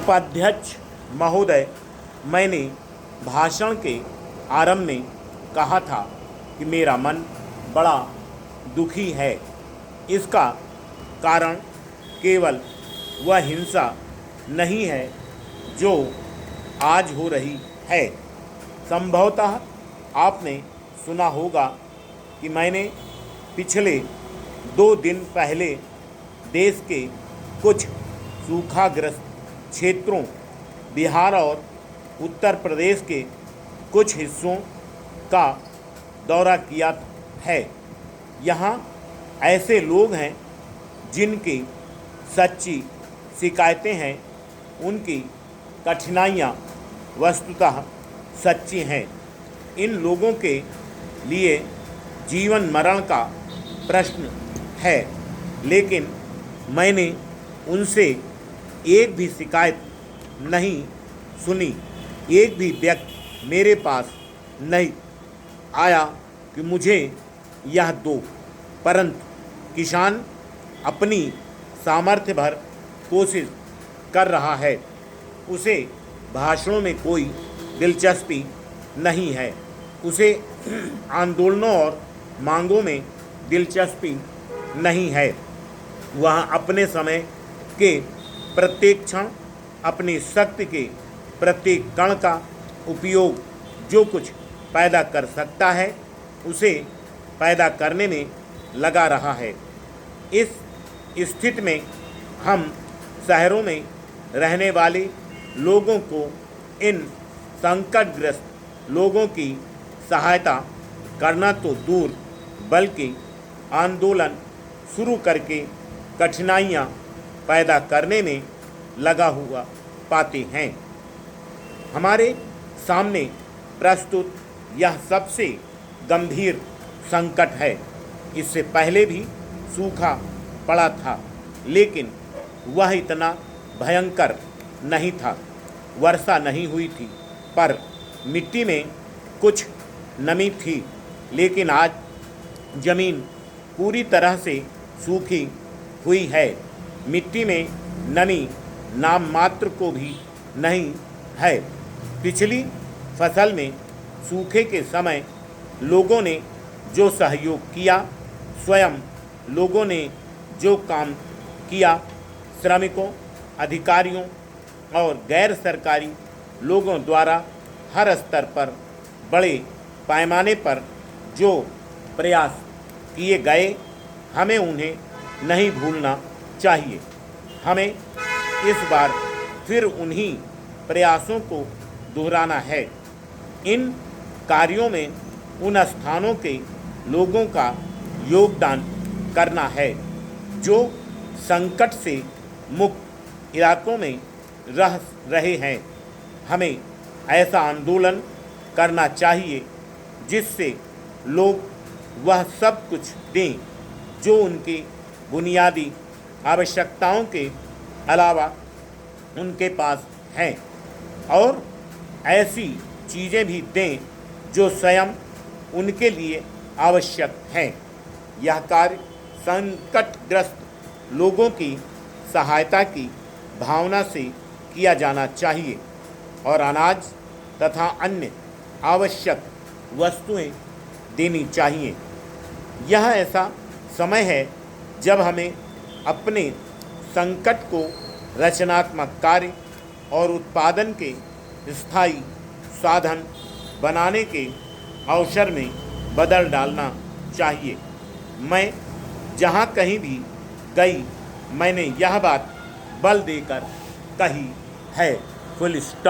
उपाध्यक्ष महोदय, मैंने भाषण के आरंभ में कहा था कि मेरा मन बड़ा दुखी है। इसका कारण केवल वह हिंसा नहीं है जो आज हो रही है। संभवतः आपने सुना होगा कि मैंने पिछले 2 दिन पहले देश के कुछ सूखाग्रस्त क्षेत्रों, बिहार और उत्तर प्रदेश के कुछ हिस्सों का दौरा किया है। यहाँ ऐसे लोग हैं जिनकी सच्ची शिकायतें हैं, उनकी कठिनाइयाँ वस्तुतः सच्ची हैं। इन लोगों के लिए जीवन मरण का प्रश्न है, लेकिन मैंने उनसे एक भी शिकायत नहीं सुनी। एक भी व्यक्ति मेरे पास नहीं आया कि मुझे यह दो, परंतु किसान अपनी सामर्थ्य भर कोशिश कर रहा है। उसे भाषणों में कोई दिलचस्पी नहीं है, उसे आंदोलनों और मांगों में दिलचस्पी नहीं है। वह अपने समय के प्रत्येक क्षण, अपनी शक्ति के प्रत्येक कण का उपयोग जो कुछ पैदा कर सकता है उसे पैदा करने में लगा रहा है। इस स्थिति में हम शहरों में रहने वाले लोगों को, इन संकटग्रस्त लोगों की सहायता करना तो दूर, बल्कि आंदोलन शुरू करके कठिनाइयाँ पैदा करने में लगा हुआ पाते हैं। हमारे सामने प्रस्तुत यह सबसे गंभीर संकट है। इससे पहले भी सूखा पड़ा था, लेकिन वह इतना भयंकर नहीं था। वर्षा नहीं हुई थी, पर मिट्टी में कुछ नमी थी। लेकिन आज ज़मीन पूरी तरह से सूखी हुई है। मिट्टी में नमी नाम मात्र को भी नहीं है। पिछली फसल में सूखे के समय लोगों ने जो सहयोग किया, स्वयं लोगों ने जो काम किया, श्रमिकों, अधिकारियों और गैर सरकारी लोगों द्वारा हर स्तर पर बड़े पैमाने पर जो प्रयास किए गए, हमें उन्हें नहीं भूलना चाहिए। हमें इस बार फिर उन्हीं प्रयासों को दोहराना है। इन कार्यों में उन स्थानों के लोगों का योगदान करना है जो संकट से मुक्त इलाकों में रह रहे हैं। हमें ऐसा आंदोलन करना चाहिए जिससे लोग वह सब कुछ दें जो उनकी बुनियादी आवश्यकताओं के अलावा उनके पास हैं, और ऐसी चीज़ें भी दें जो स्वयं उनके लिए आवश्यक हैं। यह कार्य संकटग्रस्त लोगों की सहायता की भावना से किया जाना चाहिए और अनाज तथा अन्य आवश्यक वस्तुएं देनी चाहिए। यह ऐसा समय है जब हमें अपने संकट को रचनात्मक कार्य और उत्पादन के स्थायी साधन बनाने के अवसर में बदल डालना चाहिए। मैं जहाँ कहीं भी गई, मैंने यह बात बल देकर कही है। Full stop.